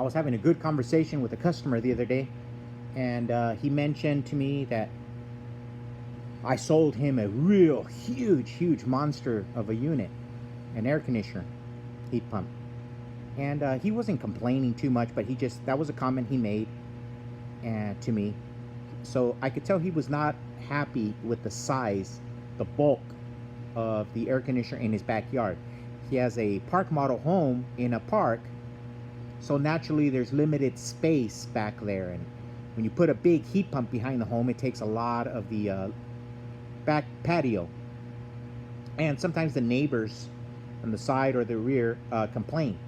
I was having a good conversation with a customer the other day, and he mentioned to me that I sold him a real huge monster of a unit, an air conditioner, heat pump. And he wasn't complaining too much, but that was a comment he made to me. So I could tell he was not happy with the size, the bulk of the air conditioner in his backyard. He has a park model home in a park, so naturally there's limited space back there. And when you put a big heat pump behind the home, it takes a lot of the back patio. And sometimes the neighbors on the side or the rear complain.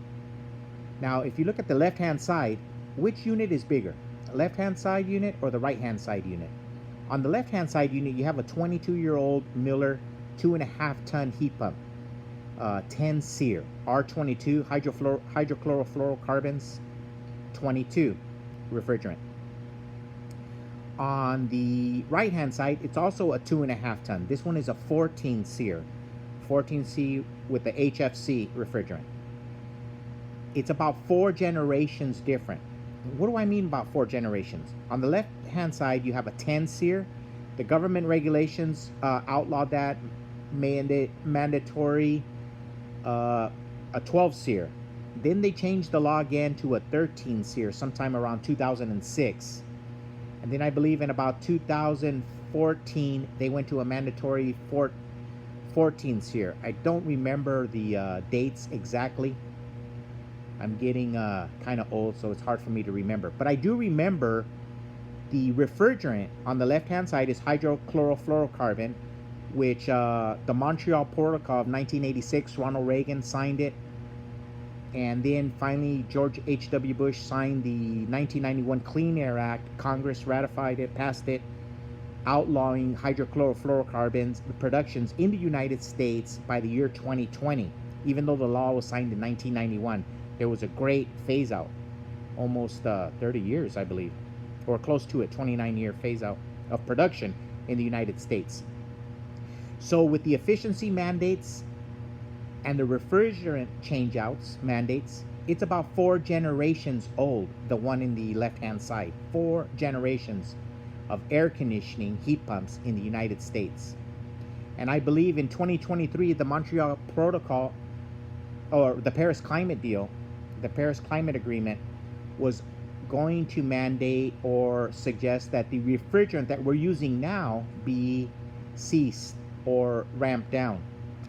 Now, if you look at the left-hand side, which unit is bigger? The left-hand side unit or the right-hand side unit? On the left-hand side unit, you have a 22-year-old Miller 2.5-ton heat pump, 10 SEER, R22, hydrochlorofluorocarbons, 22 refrigerant. On the right-hand side, it's also a 2.5-ton. This one is a 14 SEER, 14C with the HFC refrigerant. It's about 4 generations different. What do I mean about 4 generations? On the left-hand side, you have a 10 SEER. The government regulations outlawed that, mandatory a 12 SEER. Then they changed the law again to a 13 SEER sometime around 2006. And then I believe in about 2014, they went to a mandatory 14 SEER. I don't remember the dates exactly. I'm getting kind of old, so it's hard for me to remember. But I do remember the refrigerant on the left-hand side is hydrochlorofluorocarbon, which the Montreal Protocol of 1986, Ronald Reagan signed it. And then finally, George H.W. Bush signed the 1991 Clean Air Act. Congress ratified it, passed it, outlawing hydrochlorofluorocarbons productions in the United States by the year 2020. Even though the law was signed in 1991, there was a great phase out, almost 30 years, I believe, or close to it, 29-year phase out of production in the United States. So with the efficiency mandates and the refrigerant changeouts mandates, it's about 4 generations old, the one in the left-hand side. 4 generations of air conditioning heat pumps in the United States. And I believe in 2023, the Montreal Protocol, or the Paris Climate Deal, the Paris Climate Agreement, was going to mandate or suggest that the refrigerant that we're using now be ceased or ramped down.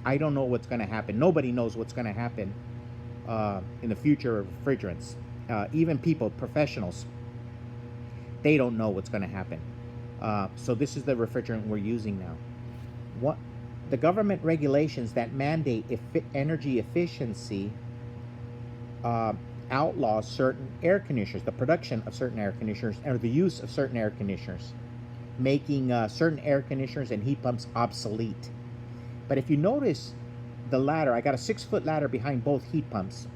I don't know what's going to happen. Nobody knows what's going to happen in the future of refrigerants. Even people, professionals, they don't know what's going to happen. So this is the refrigerant we're using now. What the government regulations that mandate energy efficiency outlaws certain air conditioners, the production of certain air conditioners, or the use of certain air conditioners, making certain air conditioners and heat pumps obsolete. But if you notice the ladder, I got a 6-foot ladder behind both heat pumps.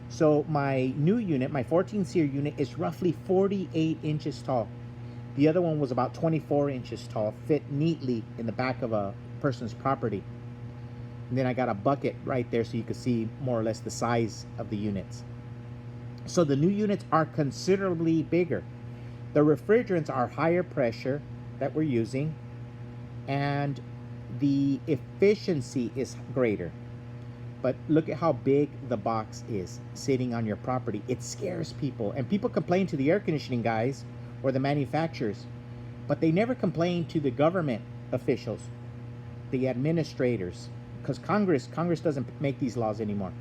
So my new unit, my 14 SEER unit, is roughly 48 inches tall. The other one was about 24 inches tall, fit neatly in the back of a person's property. And then I got a bucket right there so you could see more or less the size of the units. So the new units are considerably bigger. The refrigerants are higher pressure that we're using, and the efficiency is greater. But look at how big the box is sitting on your property. It scares people, and people complain to the air conditioning guys or the manufacturers, but they never complain to the government officials, the administrators, because Congress doesn't make these laws anymore.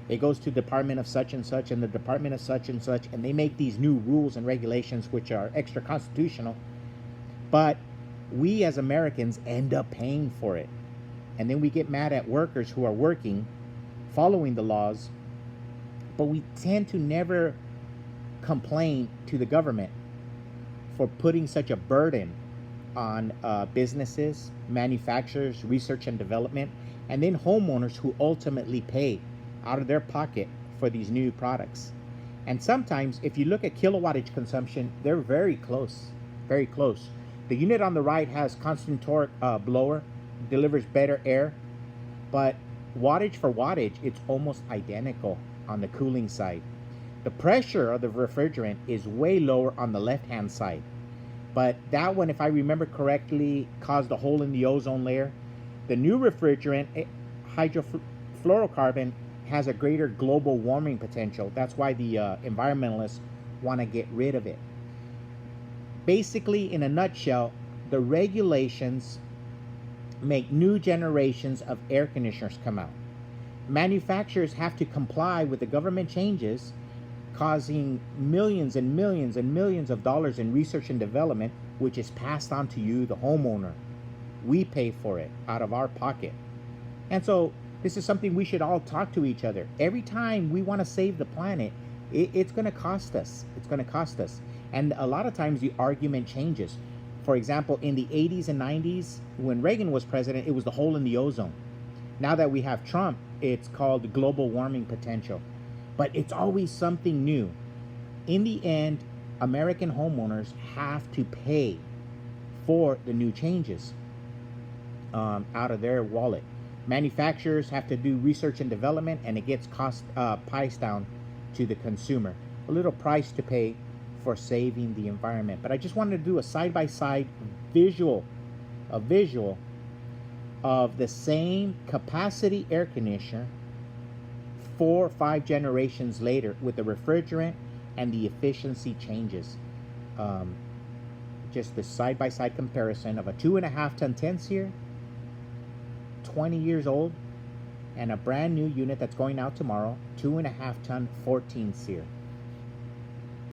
It goes to Department of such and such and the Department of such and such, and they make these new rules and regulations which are extra constitutional. But we as Americans end up paying for it. And then we get mad at workers who are working, following the laws, but we tend to never complain to the government for putting such a burden on businesses, manufacturers, research and development, and then homeowners who ultimately pay out of their pocket for these new products. And sometimes, if you look at kilowattage consumption, they're very close, very close. The unit on the right has constant torque blower, delivers better air, but wattage for wattage, it's almost identical on the cooling side. The pressure of the refrigerant is way lower on the left-hand side. But that one, if I remember correctly, caused a hole in the ozone layer. The new refrigerant, hydrofluorocarbon, has a greater global warming potential. That's why the environmentalists want to get rid of it. Basically, in a nutshell, the regulations make new generations of air conditioners come out. Manufacturers have to comply with the government changes, causing millions and millions and millions of dollars in research and development, which is passed on to you, the homeowner. We pay for it out of our pocket. And so this is something we should all talk to each other. Every time we want to save the planet, it's going to cost us. It's going to cost us. And a lot of times the argument changes. For example, in the 80s and 90s, when Reagan was president, it was the hole in the ozone. Now that we have Trump, it's called global warming potential. But it's always something new. In the end, American homeowners have to pay for the new changes out of their wallet. Manufacturers have to do research and development, and it gets priced down to the consumer. A little price to pay for saving the environment. But I just wanted to do a side-by-side visual of the same capacity air conditioner 4 or 5 generations later with the refrigerant and the efficiency changes. Just the side-by-side comparison of a 2.5 ton 10 SEER, 20 years old, and a brand new unit that's going out tomorrow, 2.5 ton 14 SEER.